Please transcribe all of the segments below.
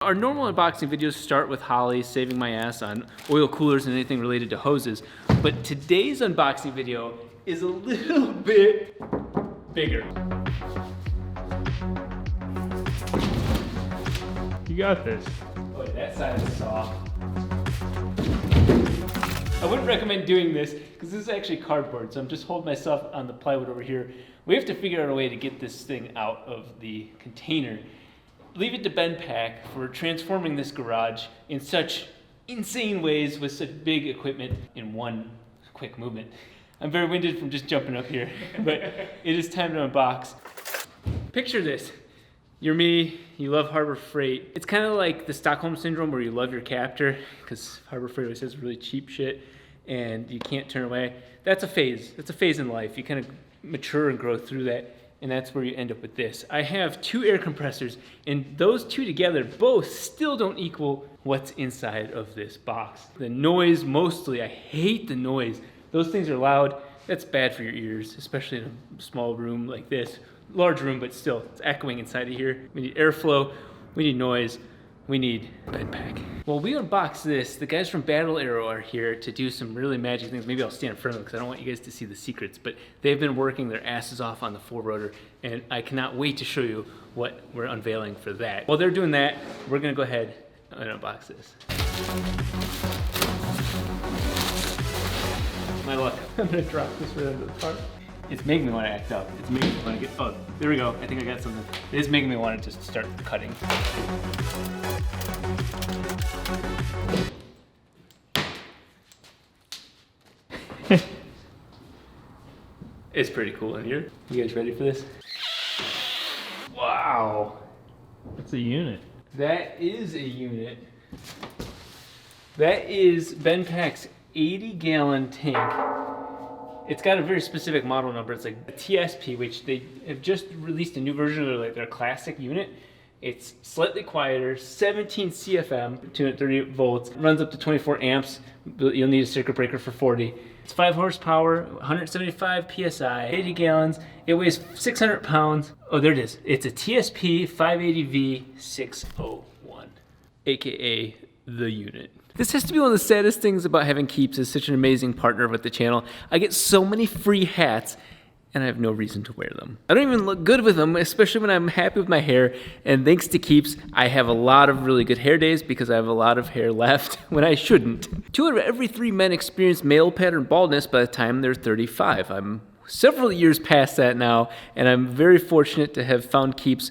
Our normal unboxing videos start with Holly saving my ass on oil coolers and anything related to hoses, but today's unboxing video is a little bit bigger. You got this. Oh, that side is soft. I wouldn't recommend doing this because this is actually cardboard, so I'm just holding myself on the plywood over here. We have to figure out a way to get this thing out of the container. Leave it to Ben Pack for transforming this garage in such insane ways with such big equipment in one quick movement. I'm very winded from just jumping up here, but it is time to unbox. Picture this. You're me, you love Harbor Freight. It's kind of like the Stockholm Syndrome where you love your captor because Harbor Freight always has really cheap shit and you can't turn away. That's a phase. That's a phase in life. You kind of mature and grow through that. And that's where you end up with this. I have two air compressors, and those two together both still don't equal what's inside of this box. The noise, mostly, I hate the noise. Those things are loud. That's bad for your ears, especially in a small room like this. Large room, but still, it's echoing inside of here. We need airflow, we need noise, we need Ben Pack. Well, we unboxed this. The guys from Battle Arrow are here to do some really magic things. Maybe I'll stand in front of them because I don't want you guys to see the secrets, but they've been working their asses off on the 4-rotor, and I cannot wait to show you what we're unveiling for that. While they're doing that, we're gonna go ahead and unbox this. My luck. I'm gonna drop this right under the part. It's making me want to act up. It's making me want to get, oh, there we go. I think I got something. It is making me want to just start cutting. It's pretty cool in here. You guys ready for this? Wow. That's a unit. That is a unit. That is Ben Pack's 80-gallon tank. It's got a very specific model number. It's like a TSP, which they have just released a new version of their classic unit. It's slightly quieter, 17 CFM, 230 volts, runs up to 24 amps. You'll need a circuit breaker for 40. It's 5 horsepower, 175 PSI, 80 gallons. It weighs 600 pounds. Oh, there it is. It's a TSP 580V601, AKA the unit. This has to be one of the saddest things about having Keeps as such an amazing partner with the channel. I get so many free hats and I have no reason to wear them. I don't even look good with them, especially when I'm happy with my hair. And thanks to Keeps, I have a lot of really good hair days because I have a lot of hair left when I shouldn't. 2 out of every 3 men experience male pattern baldness by the time they're 35. I'm several years past that now, and I'm very fortunate to have found Keeps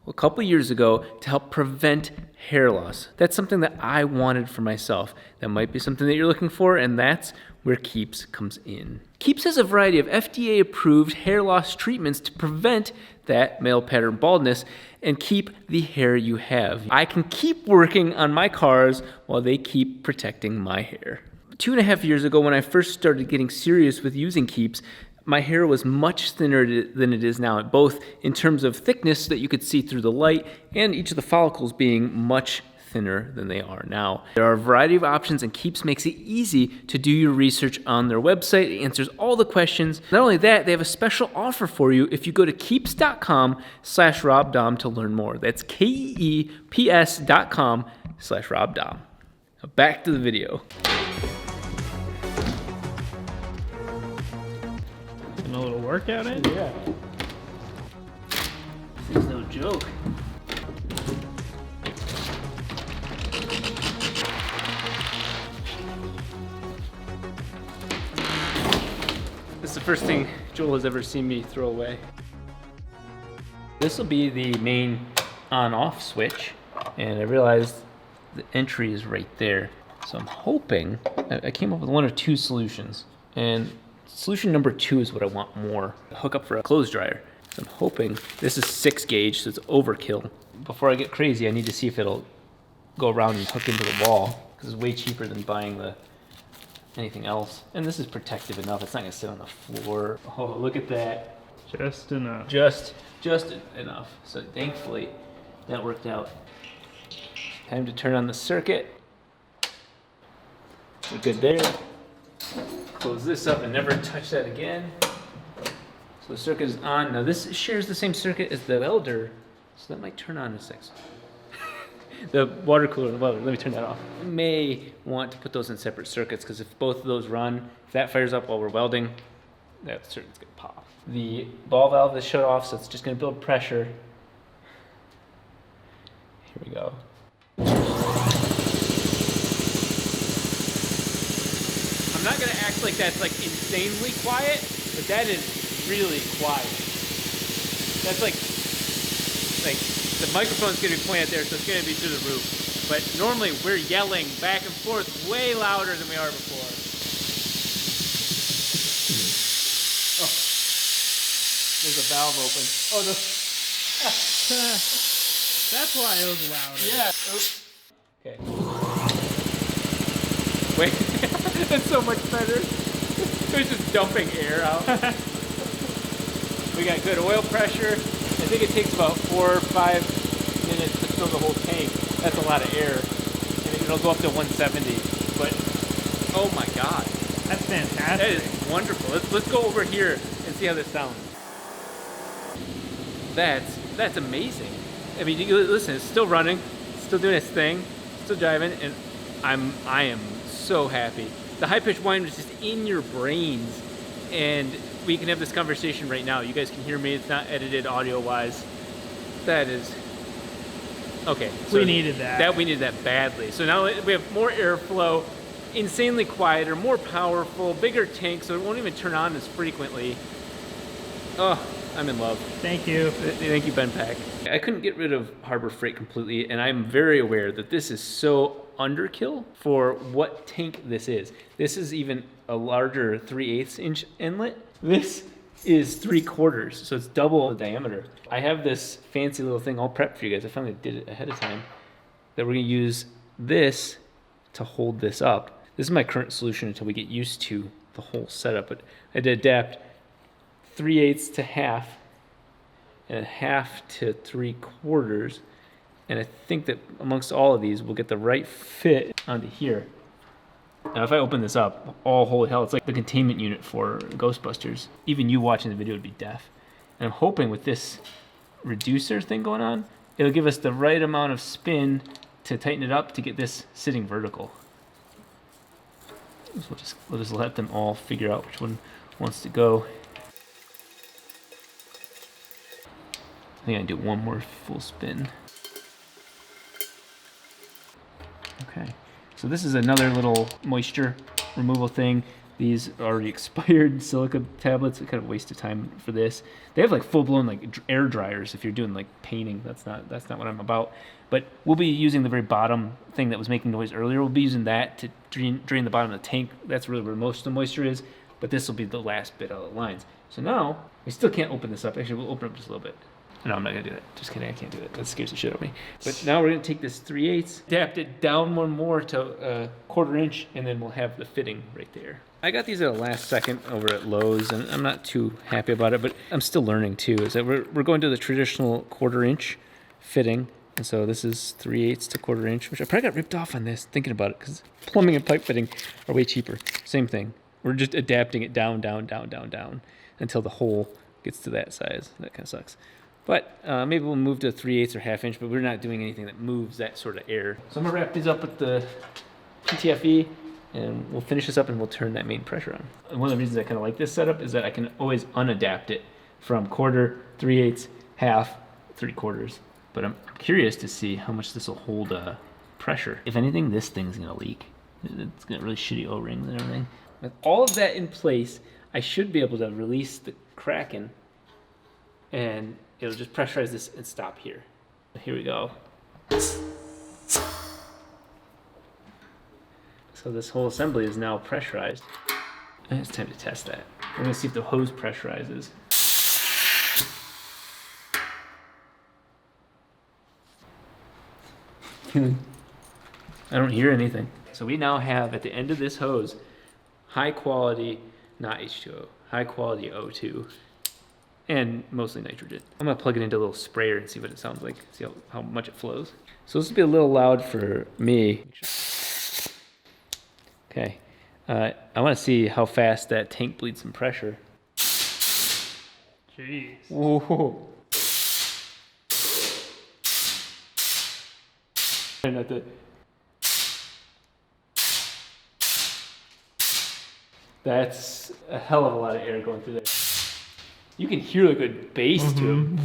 a couple years ago to help prevent hair loss. That's something that I wanted for myself. That might be something that you're looking for, and that's where Keeps comes in. Keeps has a variety of FDA-approved hair loss treatments to prevent that male pattern baldness and keep the hair you have. I can keep working on my cars while they keep protecting my hair. 2.5 years ago, when I first started getting serious with using Keeps, my hair was much thinner than it is now, both in terms of thickness that you could see through the light and each of the follicles being much thinner than they are now. There are a variety of options, and Keeps makes it easy to do your research on their website. It answers all the questions. Not only that, they have a special offer for you if you go to keeps.com/RobDahm to learn more. That's KEEPS.com/RobDahm. Now back to the video. A little workout in? Yeah. This is no joke. This is the first thing Joel has ever seen me throw away. This will be the main on-off switch, and I realized the entry is right there. So I'm hoping, I came up with one of 2 solutions, and solution number 2 is what I want more. A hookup for a clothes dryer. So I'm hoping, this is 6 gauge, so it's overkill. Before I get crazy, I need to see if it'll go around and hook into the wall, because it's way cheaper than buying anything else. And this is protective enough, it's not gonna sit on the floor. Oh, look at that. Just enough. Just enough. So thankfully, that worked out. Time to turn on the circuit. We're good there. Close this up and never touch that again. So the circuit is on. Now this shares the same circuit as the welder, so that might turn on in a sec. The water cooler, well, let me turn that off. We may want to put those in separate circuits because if both of those run, if that fires up while we're welding, that circuit's gonna pop. The ball valve is shut off, so it's just gonna build pressure. Here we go. I'm not gonna act like that's like insanely quiet, but that is really quiet. That's like the microphone's gonna be pointed there, so it's gonna be through the roof. But normally we're yelling back and forth way louder than we are before. Oh, there's a valve open. Oh, no. That's why it was louder. Yeah. Oops. Okay. Wait, that's so much better. It was just dumping air out. We got good oil pressure. I think it takes about 4 or 5 minutes to fill the whole tank. That's a lot of air. And it'll go up to 170. But, oh my God. That's fantastic. That is wonderful. Let's go over here and see how this sounds. That's amazing. I mean, you listen, it's still running, still doing its thing, still driving, and I am so happy. The high-pitched whine is just in your brains, and we can have this conversation right now. You guys can hear me. It's not edited audio-wise. That is okay. So we needed that. We needed that badly. So now we have more airflow, insanely quieter, more powerful, bigger tank, so it won't even turn on as frequently. Oh, I'm in love. Thank you. Thank you, Ben Pack. I couldn't get rid of Harbor Freight completely, and I'm very aware that this is so underkill for what tank this is. This is even a larger 3/8 inch inlet. This is 3/4, so it's double the diameter. I have this fancy little thing all prepped for you guys. I finally did it ahead of time. That we're gonna use this to hold this up. This is my current solution until we get used to the whole setup, but I had to adapt 3/8 to half and 1/2 to 3/4, and I think that amongst all of these we'll get the right fit onto here. Now if I open this up, oh holy hell, it's like the containment unit for Ghostbusters. Even you watching the video would be deaf. And I'm hoping with this reducer thing going on, it'll give us the right amount of spin to tighten it up to get this sitting vertical. So we'll just let them all figure out which one wants to go. I think I do one more full spin. Okay, so this is another little moisture removal thing. These are already expired silica tablets. Kind of a waste of time for this. They have like full-blown like air dryers if you're doing like painting. That's not what I'm about. But we'll be using the very bottom thing that was making noise earlier. We'll be using that to drain the bottom of the tank. That's really where most of the moisture is. But this will be the last bit of the lines. So now we still can't open this up. Actually, we'll open it up just a little bit. No, I'm not gonna do that. Just kidding, I can't do that. That scares the shit out of me. But now we're gonna take this 3/8, adapt it down one more to 1/4 inch, and then we'll have the fitting right there. I got these at the last second over at Lowe's, and I'm not too happy about it, but I'm still learning too. Is that we're going to the traditional 1/4 inch fitting, and so this is 3/8 to 1/4 inch, which I probably got ripped off on this thinking about it, because plumbing and pipe fitting are way cheaper. Same thing. We're just adapting it down until the hole gets to that size. That kind of sucks. But maybe we'll move to 3/8 or 1/2 inch, but we're not doing anything that moves that sort of air. So I'm gonna wrap these up with the PTFE, and we'll finish this up and we'll turn that main pressure on. And one of the reasons I kind of like this setup is that I can always unadapt it from 1/4, 3/8, 1/2, 3/4. But I'm curious to see how much this will hold pressure. If anything, this thing's gonna leak. It's got really shitty O-rings and everything. With all of that in place, I should be able to release the Kraken, and it'll just pressurize this and stop here. Here we go. So this whole assembly is now pressurized. And it's time to test that. We're gonna see if the hose pressurizes. I don't hear anything. So we now have at the end of this hose, high quality, not H2O, high quality O2. And mostly nitrogen. I'm gonna plug it into a little sprayer and see what it sounds like, see how much it flows. So this will be a little loud for me. Okay, I wanna see how fast that tank bleeds some pressure. Jeez. Whoa. Not the... That's a hell of a lot of air going through there. You can hear a good bass to him.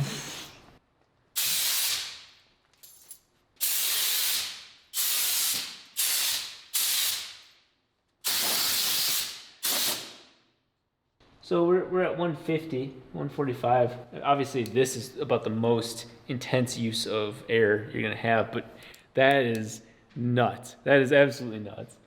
So we're at 150, 145. Obviously, this is about the most intense use of air you're gonna have, but that is nuts. That is absolutely nuts.